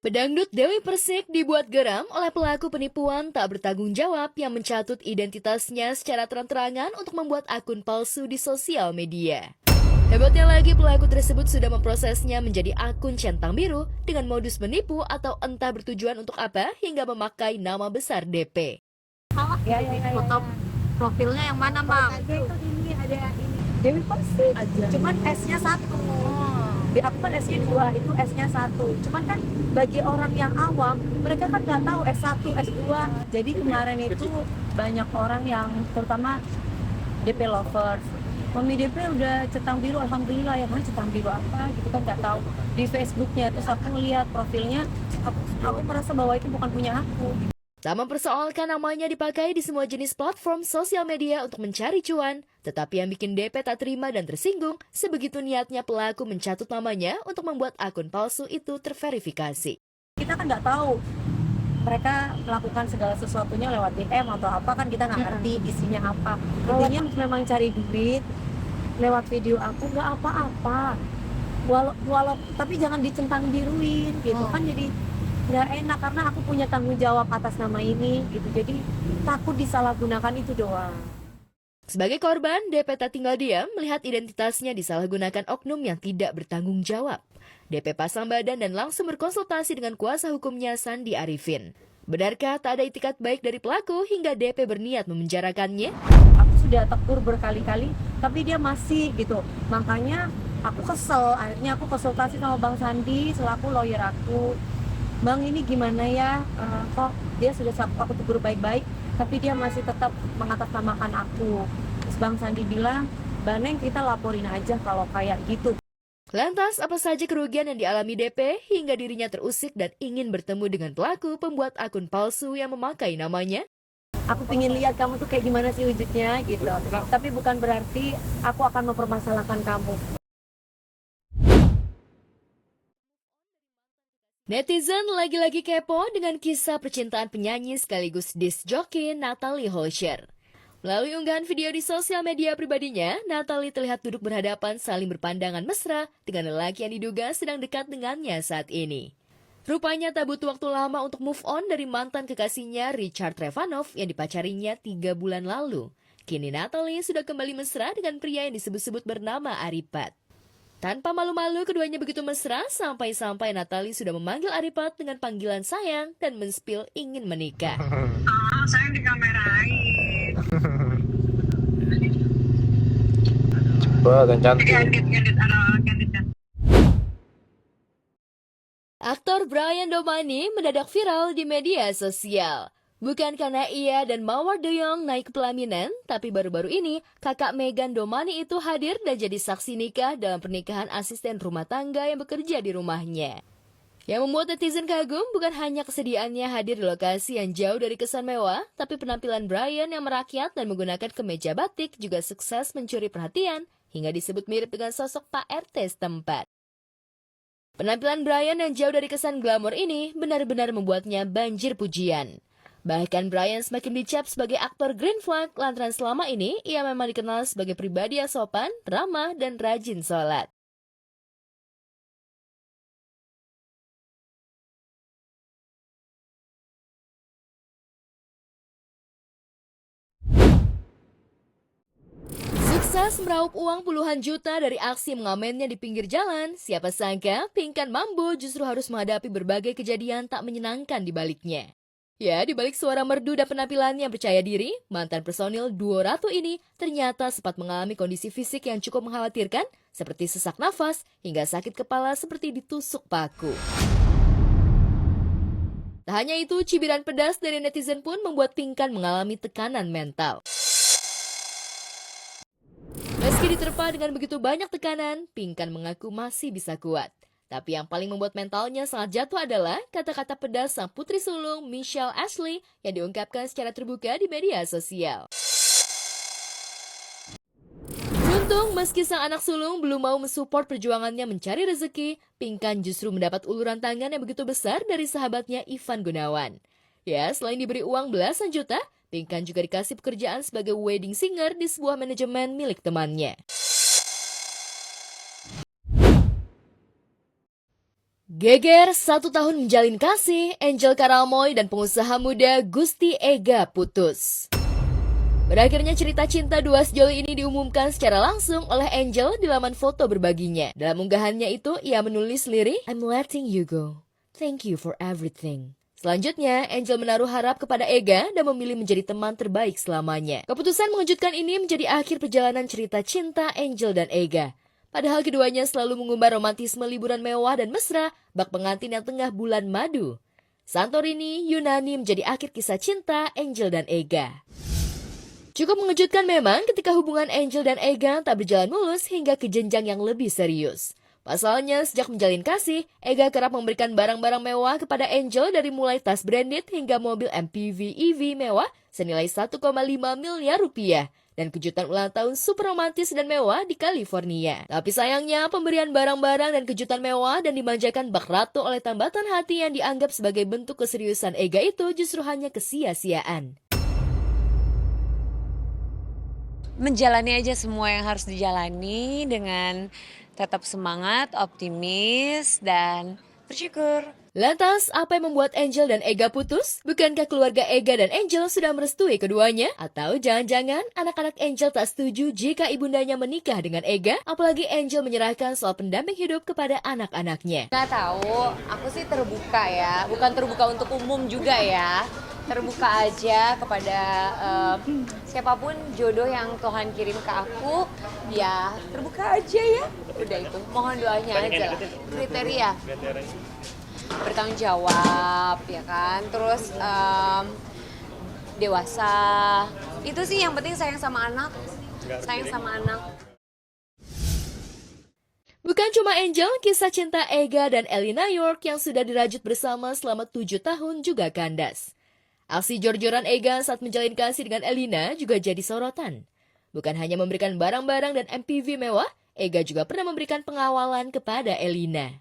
Pedangdut Dewi Persik dibuat geram oleh pelaku penipuan tak bertanggung jawab yang mencatut identitasnya secara terang-terangan untuk membuat akun palsu di sosial media. Hebatnya lagi, pelaku tersebut sudah memprosesnya menjadi akun centang biru dengan modus menipu atau entah bertujuan untuk apa hingga memakai nama besar DP. Foto profilnya yang mana, Mam? Ini ada ini Dewi Persik aja. Cuman S-nya satu. Di aku kan S-nya 2, itu S-nya 1. Cuman kan bagi orang yang awam, mereka kan nggak tahu S1, S2. Jadi kemarin itu banyak orang yang terutama DP lovers. Mami DP udah centang biru, alhamdulillah ya, mana centang biru apa gitu kan nggak tahu di Facebooknya. Terus aku ngeliat profilnya, aku merasa bahwa itu bukan punya aku. Tak mempersoalkan namanya dipakai di semua jenis platform sosial media untuk mencari cuan, tetapi yang bikin DP tak terima dan tersinggung, sebegitu niatnya pelaku mencatut namanya untuk membuat akun palsu itu terverifikasi. Kita kan nggak tahu mereka melakukan segala sesuatunya lewat DM atau apa, kan kita nggak ngerti isinya apa. Intinya memang cari duit lewat video aku nggak apa-apa. Walau tapi jangan dicentang biruin gitu kan, jadi nggak enak karena aku punya tanggung jawab atas nama ini gitu, jadi takut disalahgunakan, itu doang. Sebagai korban, DP tak tinggal diam melihat identitasnya disalahgunakan oknum yang tidak bertanggung jawab. DP pasang badan dan langsung berkonsultasi dengan kuasa hukumnya Sandi Arifin. Benarkah tak ada itikat baik dari pelaku hingga DP berniat memenjarakannya? Aku sudah tegur berkali-kali tapi dia masih gitu, makanya aku kesel. Akhirnya aku konsultasi sama Bang Sandi selaku lawyer aku. Bang, ini gimana ya, kok dia sudah aku tegur baik-baik tapi dia masih tetap mengatasnamakan aku. Terus Bang Sandi bilang, Mbak Neng, kita laporin aja kalau kayak gitu. Lantas, apa saja kerugian yang dialami DP hingga dirinya terusik dan ingin bertemu dengan pelaku pembuat akun palsu yang memakai namanya? Aku pengen lihat kamu tuh kayak gimana sih wujudnya gitu, tapi bukan berarti aku akan mempermasalahkan kamu. Netizen lagi-lagi kepo dengan kisah percintaan penyanyi sekaligus disc jockey Natalie Holscher. Melalui unggahan video di sosial media pribadinya, Natalie terlihat duduk berhadapan saling berpandangan mesra dengan lelaki yang diduga sedang dekat dengannya saat ini. Rupanya tak butuh waktu lama untuk move on dari mantan kekasihnya Richard Trevanov yang dipacarinya 3 bulan lalu. Kini Natalie sudah kembali mesra dengan pria yang disebut-sebut bernama Aripat. Tanpa malu-malu, keduanya begitu mesra sampai-sampai Natalie sudah memanggil Aripat dengan panggilan sayang dan men-spill ingin menikah. Oh, sayang dikamerain. Coba kan cantik. Candid. Aktor Brian Domani mendadak viral di media sosial. Bukan karena ia dan Mawar De Jong naik ke pelaminan, tapi baru-baru ini kakak Meghan Domani itu hadir dan jadi saksi nikah dalam pernikahan asisten rumah tangga yang bekerja di rumahnya. Yang membuat netizen kagum bukan hanya kesediaannya hadir di lokasi yang jauh dari kesan mewah, tapi penampilan Brian yang merakyat dan menggunakan kemeja batik juga sukses mencuri perhatian hingga disebut mirip dengan sosok Pak RT setempat. Penampilan Brian yang jauh dari kesan glamor ini benar-benar membuatnya banjir pujian. Bahkan Brian semakin dicap sebagai aktor green flag lantaran selama ini ia memang dikenal sebagai pribadi yang sopan, ramah, dan rajin sholat. Sukses meraup uang puluhan juta dari aksi mengamennya di pinggir jalan, siapa sangka Pinkan Mambo justru harus menghadapi berbagai kejadian tak menyenangkan di baliknya. Ya, di balik suara merdu dan penampilannya yang percaya diri, mantan personil duo Ratu ini ternyata sempat mengalami kondisi fisik yang cukup mengkhawatirkan, seperti sesak nafas hingga sakit kepala seperti ditusuk paku. Tak hanya itu, cibiran pedas dari netizen pun membuat Pinkan mengalami tekanan mental. Meski diterpa dengan begitu banyak tekanan, Pinkan mengaku masih bisa kuat. Tapi yang paling membuat mentalnya sangat jatuh adalah kata-kata pedas sang putri sulung Michelle Ashley yang diungkapkan secara terbuka di media sosial. Beruntung meski sang anak sulung belum mau mensupport perjuangannya mencari rezeki, Pinkan justru mendapat uluran tangan yang begitu besar dari sahabatnya Ivan Gunawan. Ya, selain diberi uang belasan juta, Pinkan juga dikasih pekerjaan sebagai wedding singer di sebuah manajemen milik temannya. Geger 1 tahun menjalin kasih, Angel Karamoy dan pengusaha muda Gusti Ega putus. Berakhirnya cerita cinta dua sejoli ini diumumkan secara langsung oleh Angel di laman foto berbaginya. Dalam unggahannya itu, ia menulis lirik, "I'm letting you go. Thank you for everything." Selanjutnya, Angel menaruh harap kepada Ega dan memilih menjadi teman terbaik selamanya. Keputusan mengejutkan ini menjadi akhir perjalanan cerita cinta Angel dan Ega. Padahal keduanya selalu mengumbar romantisme liburan mewah dan mesra bak pengantin yang tengah bulan madu. Santorini, Yunani menjadi akhir kisah cinta Angel dan Ega. Cukup mengejutkan memang ketika hubungan Angel dan Ega tak berjalan mulus hingga ke jenjang yang lebih serius. Pasalnya, sejak menjalin kasih, Ega kerap memberikan barang-barang mewah kepada Angel dari mulai tas branded hingga mobil MPV EV mewah senilai 1,5 miliar rupiah. Dan kejutan ulang tahun super romantis dan mewah di California. Tapi sayangnya, pemberian barang-barang dan kejutan mewah dan dimanjakan bak ratu oleh tambatan hati yang dianggap sebagai bentuk keseriusan Ega itu justru hanya kesia-siaan. Menjalani aja semua yang harus dijalani dengan tetap semangat, optimis, dan bersyukur. Lantas, apa yang membuat Angel dan Ega putus? Bukankah keluarga Ega dan Angel sudah merestui keduanya? Atau jangan-jangan anak-anak Angel tak setuju jika ibundanya menikah dengan Ega? Apalagi Angel menyerahkan soal pendamping hidup kepada anak-anaknya. Nggak tahu, aku sih terbuka ya. Bukan terbuka untuk umum juga ya. Terbuka aja kepada siapapun jodoh yang Tuhan kirim ke aku. Ya, terbuka aja ya. Udah itu, mohon doanya aja lah. Kriteria. Bertanggung jawab ya kan, terus dewasa, itu sih yang penting. Sayang sama anak. Bukan cuma Angel, kisah cinta Ega dan Elina York yang sudah dirajut bersama selama 7 tahun juga kandas. Aksi jor-joran Ega saat menjalin kasih dengan Elina juga jadi sorotan. Bukan hanya memberikan barang-barang dan MPV mewah, Ega juga pernah memberikan pengawalan kepada Elina.